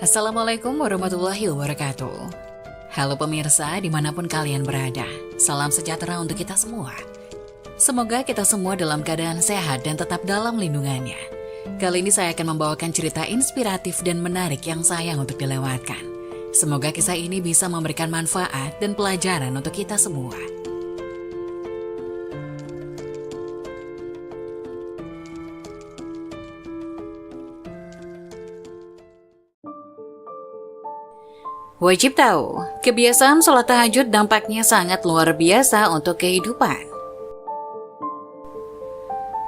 Assalamualaikum warahmatullahi wabarakatuh. Halo pemirsa dimanapun kalian berada, salam sejahtera untuk kita semua. Semoga kita semua dalam keadaan sehat dan tetap dalam lindungannya. Kali ini saya akan membawakan cerita inspiratif dan menarik yang sayang untuk dilewatkan. Semoga kisah ini bisa memberikan manfaat dan pelajaran untuk kita semua. Wajib tahu, kebiasaan sholat tahajud dampaknya sangat luar biasa untuk kehidupan.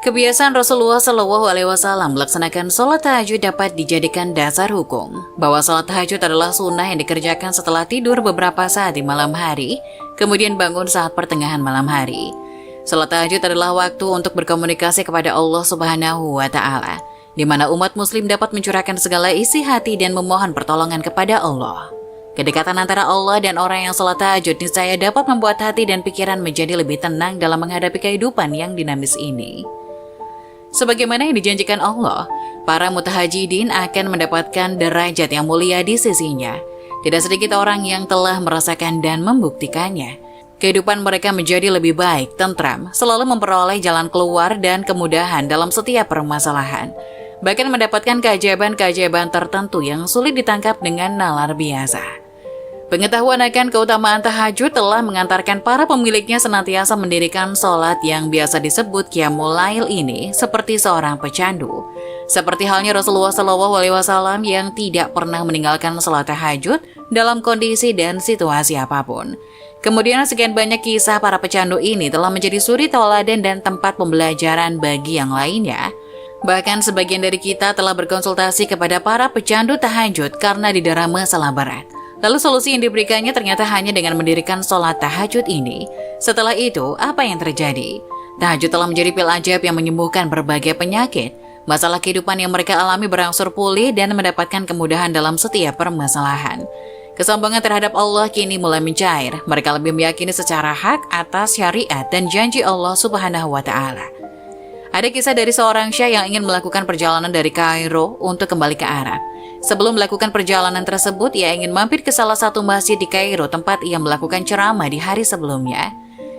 Kebiasaan Rasulullah SAW melaksanakan sholat tahajud dapat dijadikan dasar hukum bahwa sholat tahajud adalah sunnah yang dikerjakan setelah tidur beberapa saat di malam hari, kemudian bangun saat pertengahan malam hari. Sholat tahajud adalah waktu untuk berkomunikasi kepada Allah Subhanahu wa Ta'ala, di mana umat Muslim dapat mencurahkan segala isi hati dan memohon pertolongan kepada Allah. Kedekatan antara Allah dan orang yang sholat tahajud niscaya dapat membuat hati dan pikiran menjadi lebih tenang dalam menghadapi kehidupan yang dinamis ini. Sebagaimana yang dijanjikan Allah, para mutahajidin akan mendapatkan derajat yang mulia di sisinya. Tidak sedikit orang yang telah merasakan dan membuktikannya. Kehidupan mereka menjadi lebih baik, tentram, selalu memperoleh jalan keluar dan kemudahan dalam setiap permasalahan. Bahkan mendapatkan keajaiban-keajaiban tertentu yang sulit ditangkap dengan nalar biasa. Pengetahuan akan keutamaan tahajud telah mengantarkan para pemiliknya senantiasa mendirikan sholat yang biasa disebut Qiyamul Lail ini seperti seorang pecandu. Seperti halnya Rasulullah SAW yang tidak pernah meninggalkan sholat tahajud dalam kondisi dan situasi apapun. Kemudian sekian banyak kisah para pecandu ini telah menjadi suri tauladan dan tempat pembelajaran bagi yang lainnya. Bahkan sebagian dari kita telah berkonsultasi kepada para pecandu tahajud karena didera masalah berat. Lalu solusi yang diberikannya ternyata hanya dengan mendirikan sholat tahajud ini. Setelah itu, apa yang terjadi? Tahajud telah menjadi pil ajaib yang menyembuhkan berbagai penyakit. Masalah kehidupan yang mereka alami berangsur pulih dan mendapatkan kemudahan dalam setiap permasalahan. Kesombongan terhadap Allah kini mulai mencair. Mereka lebih meyakini secara hak atas syariat dan janji Allah Subhanahu wa Ta'ala. Ada kisah dari seorang syekh yang ingin melakukan perjalanan dari Kairo untuk kembali ke Arab. Sebelum melakukan perjalanan tersebut, ia ingin mampir ke salah satu masjid di Kairo tempat ia melakukan ceramah di hari sebelumnya.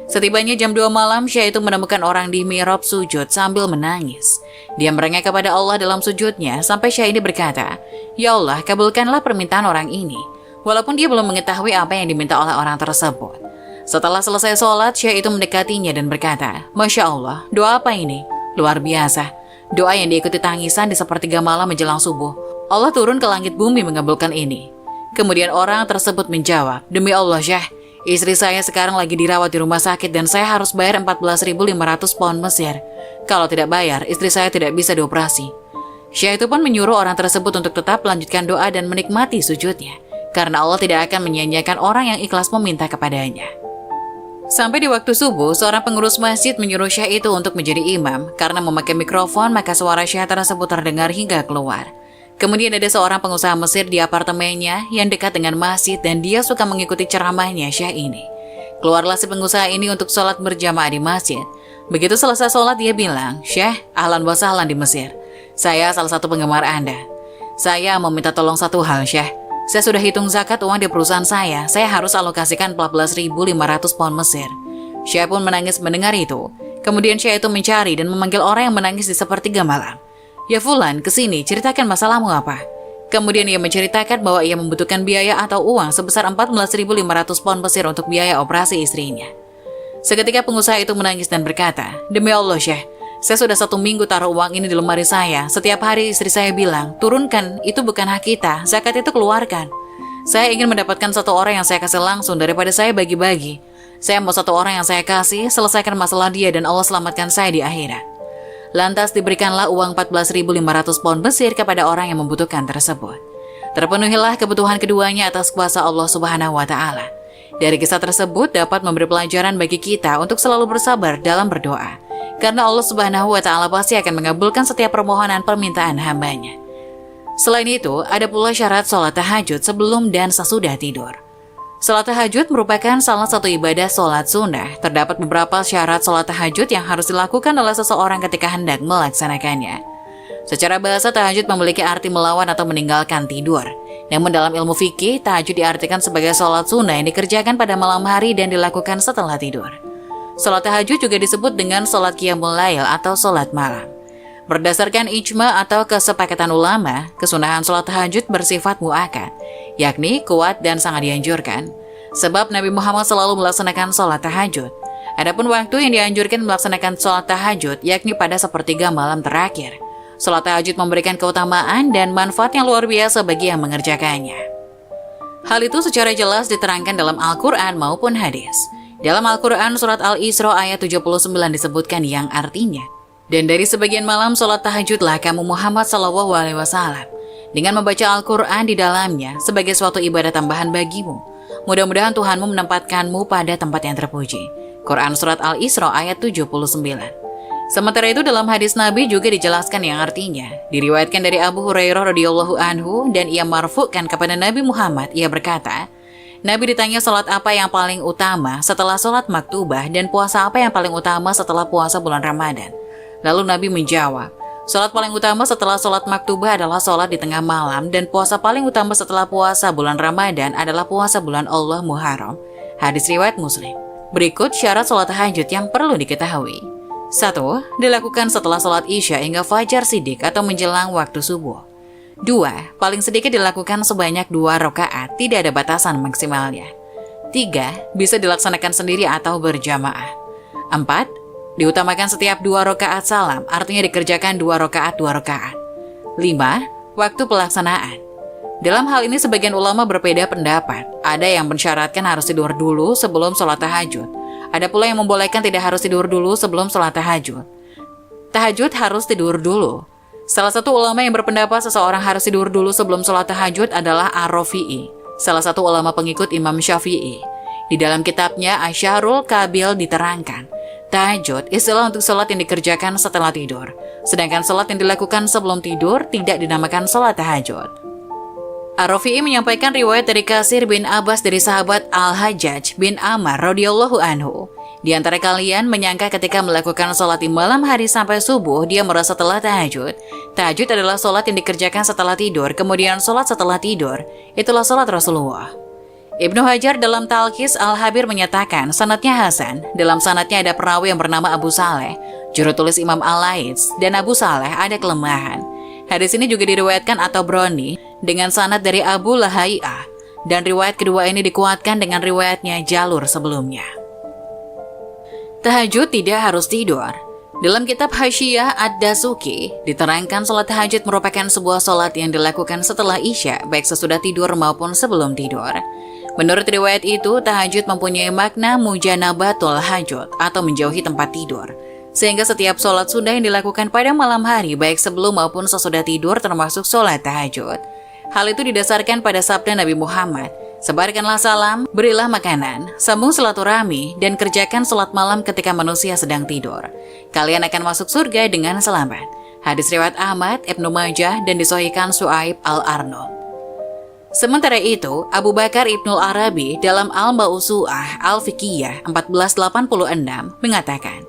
Setibanya jam 2 malam, syekh itu menemukan orang di mihrab sujud sambil menangis. Dia merengek kepada Allah dalam sujudnya sampai syekh ini berkata, "Ya Allah, kabulkanlah permintaan orang ini." Walaupun dia belum mengetahui apa yang diminta oleh orang tersebut. Setelah selesai sholat, syekh itu mendekatinya dan berkata, "Masya Allah, doa apa ini? Luar biasa. Doa yang diikuti tangisan di sepertiga malam menjelang subuh. Allah turun ke langit bumi mengabulkan ini." Kemudian orang tersebut menjawab, "Demi Allah Syekh, istri saya sekarang lagi dirawat di rumah sakit dan saya harus bayar 14.500 pound Mesir. Kalau tidak bayar, istri saya tidak bisa dioperasi." Syekh itu pun menyuruh orang tersebut untuk tetap melanjutkan doa dan menikmati sujudnya, karena Allah tidak akan menyia-nyiakan orang yang ikhlas meminta kepadanya. Sampai di waktu subuh, seorang pengurus masjid menyuruh syekh itu untuk menjadi imam. Karena memakai mikrofon, maka suara syekh tersebut terdengar hingga keluar. Kemudian ada seorang pengusaha Mesir di apartemennya yang dekat dengan masjid dan dia suka mengikuti ceramahnya syekh ini. Keluarlah si pengusaha ini untuk sholat berjamaah di masjid. Begitu selesai sholat dia bilang, "Syekh, ahlan wa sahlan di Mesir. Saya salah satu penggemar Anda. Saya mau minta tolong satu hal Syekh. Saya sudah hitung zakat uang di perusahaan saya harus alokasikan 14.500 pound Mesir." Syekh pun menangis mendengar itu. Kemudian Syekh itu mencari dan memanggil orang yang menangis di sepertiga malam. "Ya Fulan, kesini, ceritakan masalahmu apa?" Kemudian ia menceritakan bahwa ia membutuhkan biaya atau uang sebesar 14.500 pound Mesir untuk biaya operasi istrinya. Seketika pengusaha itu menangis dan berkata, "Demi Allah Syekh, saya sudah 1 minggu taruh uang ini di lemari saya. Setiap hari istri saya bilang, turunkan, itu bukan hak kita, zakat itu keluarkan. Saya ingin mendapatkan satu orang yang saya kasih langsung daripada saya bagi-bagi. Saya mau satu orang yang saya kasih, selesaikan masalah dia dan Allah selamatkan saya di akhirat." Lantas diberikanlah uang 14.500 pound Mesir kepada orang yang membutuhkan tersebut. Terpenuhilah kebutuhan keduanya atas kuasa Allah Subhanahu wa Ta'ala. Dari kisah tersebut dapat memberi pelajaran bagi kita untuk selalu bersabar dalam berdoa. Karena Allah Subhanahu wa Ta'ala pasti akan mengabulkan setiap permohonan permintaan hambanya. Selain itu, ada pula syarat sholat tahajud sebelum dan sesudah tidur. Sholat tahajud merupakan salah satu ibadah sholat sunnah. Terdapat beberapa syarat sholat tahajud yang harus dilakukan oleh seseorang ketika hendak melaksanakannya. Secara bahasa, tahajud memiliki arti melawan atau meninggalkan tidur. Namun dalam ilmu fikih, tahajud diartikan sebagai sholat sunnah yang dikerjakan pada malam hari dan dilakukan setelah tidur. Sholat tahajud juga disebut dengan sholat qiyamul lail atau sholat malam. Berdasarkan ijma atau kesepakatan ulama, kesunahan sholat tahajud bersifat mu'akkad, yakni kuat dan sangat dianjurkan. Sebab Nabi Muhammad selalu melaksanakan sholat tahajud. Adapun waktu yang dianjurkan melaksanakan sholat tahajud, yakni pada sepertiga malam terakhir. Sholat tahajud memberikan keutamaan dan manfaat yang luar biasa bagi yang mengerjakannya. Hal itu secara jelas diterangkan dalam Al-Quran maupun hadis. Dalam Al-Quran surat Al-Isra ayat 79 disebutkan yang artinya, "Dan dari sebagian malam sholat tahajudlah kamu Muhammad SAW, dengan membaca Al-Quran di dalamnya sebagai suatu ibadah tambahan bagimu. Mudah-mudahan Tuhanmu menempatkanmu pada tempat yang terpuji." Quran Surat Al-Isra ayat 79. Sementara itu dalam hadis Nabi juga dijelaskan yang artinya, diriwayatkan dari Abu Hurairah radhiyallahu anhu dan ia marfu'kan kepada Nabi Muhammad, ia berkata, Nabi ditanya sholat apa yang paling utama setelah sholat maktubah dan puasa apa yang paling utama setelah puasa bulan Ramadan. Lalu Nabi menjawab, sholat paling utama setelah sholat maktubah adalah sholat di tengah malam dan puasa paling utama setelah puasa bulan Ramadan adalah puasa bulan Allah Muharram. Hadis riwayat Muslim. Berikut syarat sholat tahajud yang perlu diketahui. 1. Dilakukan setelah sholat isya hingga fajar sidik atau menjelang waktu subuh. 2. Paling sedikit dilakukan sebanyak 2 rakaat, tidak ada batasan maksimalnya. 3. Bisa dilaksanakan sendiri atau berjamaah. 4. Diutamakan setiap 2 rakaat salam, artinya dikerjakan 2 rakaat 2 rakaat. 5. Waktu pelaksanaan. Dalam hal ini sebagian ulama berbeda pendapat. Ada yang mensyaratkan harus tidur dulu sebelum sholat tahajud. Ada pula yang membolehkan tidak harus tidur dulu sebelum sholat tahajud. Tahajud harus tidur dulu. Salah satu ulama yang berpendapat seseorang harus tidur dulu sebelum sholat tahajud adalah Ar-Rafi'i, salah satu ulama pengikut Imam Syafi'i. Di dalam kitabnya Asy-Syahrul Qabil diterangkan, tahajud istilah untuk sholat yang dikerjakan setelah tidur. Sedangkan sholat yang dilakukan sebelum tidur tidak dinamakan sholat tahajud. Ar-Rafi'i menyampaikan riwayat dari Kasir bin Abbas dari sahabat Al-Hajjaj bin Amr radhiyallahu anhu. Di antara kalian menyangka ketika melakukan sholat di malam hari sampai subuh, dia merasa telah tahajud. Tahajud adalah sholat yang dikerjakan setelah tidur, kemudian sholat setelah tidur. Itulah sholat Rasulullah. Ibnu Hajar dalam Talqis Al-Habir menyatakan, sanadnya Hasan. Dalam sanadnya ada perawi yang bernama Abu Saleh, juru tulis Imam Al-Laits, dan Abu Saleh ada kelemahan. Hadis ini juga diriwayatkan atau Broni dengan sanad dari Abu Lahai'ah, dan riwayat kedua ini dikuatkan dengan riwayatnya jalur sebelumnya. Tahajud tidak harus tidur. Dalam kitab Hasyiyah Ad-Dasuki diterangkan sholat tahajud merupakan sebuah sholat yang dilakukan setelah isya, baik sesudah tidur maupun sebelum tidur. Menurut riwayat itu, tahajud mempunyai makna mujanabatul hajud atau menjauhi tempat tidur. Sehingga setiap sholat sunnah yang dilakukan pada malam hari, baik sebelum maupun sesudah tidur termasuk sholat tahajud. Hal itu didasarkan pada sabda Nabi Muhammad, sebarkanlah salam, berilah makanan, sambung silaturahmi, dan kerjakan sholat malam ketika manusia sedang tidur. Kalian akan masuk surga dengan selamat. Hadis riwayat Ahmad, Ibnu Majah, dan disahihkan Syuaib Al-Arnaud. Sementara itu, Abu Bakar Ibnul Arabi dalam Al-Mausu'ah Al-Fiqhiyah 1486 mengatakan,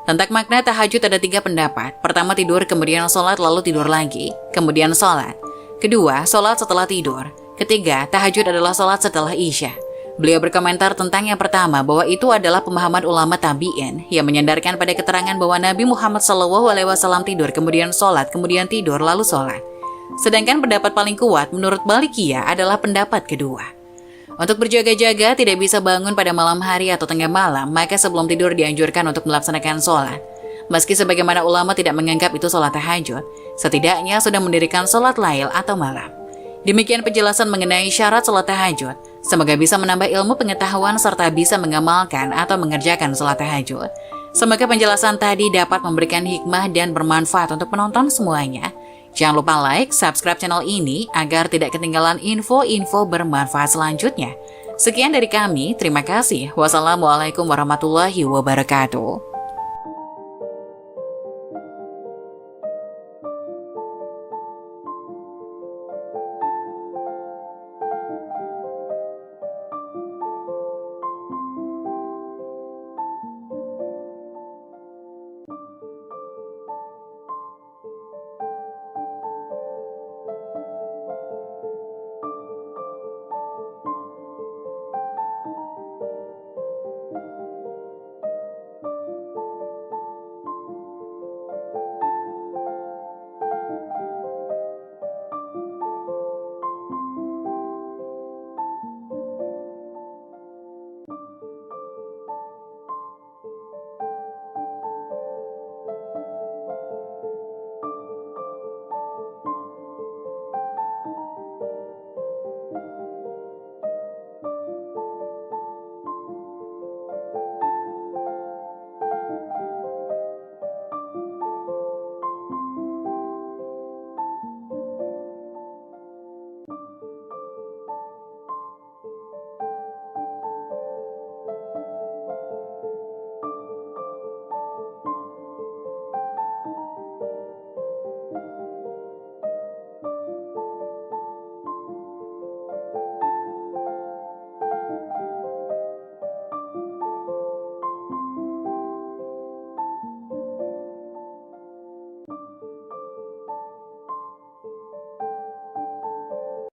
tentang makna tahajud ada 3 pendapat. Pertama tidur, kemudian sholat, lalu tidur lagi, kemudian sholat. Kedua, sholat setelah tidur. Ketiga, tahajud adalah sholat setelah isya. Beliau berkomentar tentang yang pertama bahwa itu adalah pemahaman ulama tabi'in yang menyandarkan pada keterangan bahwa Nabi Muhammad SAW tidur, kemudian sholat, kemudian tidur, lalu sholat. Sedangkan pendapat paling kuat menurut Malikiyah adalah pendapat kedua. Untuk berjaga-jaga tidak bisa bangun pada malam hari atau tengah malam, maka sebelum tidur dianjurkan untuk melaksanakan sholat. Meski sebagaimana ulama tidak menganggap itu sholat tahajud, setidaknya sudah mendirikan sholat lail atau malam. Demikian penjelasan mengenai syarat sholat tahajud. Semoga bisa menambah ilmu pengetahuan serta bisa mengamalkan atau mengerjakan sholat tahajud. Semoga penjelasan tadi dapat memberikan hikmah dan bermanfaat untuk penonton semuanya. Jangan lupa like, subscribe channel ini agar tidak ketinggalan info-info bermanfaat selanjutnya. Sekian dari kami, terima kasih. Wassalamualaikum warahmatullahi wabarakatuh.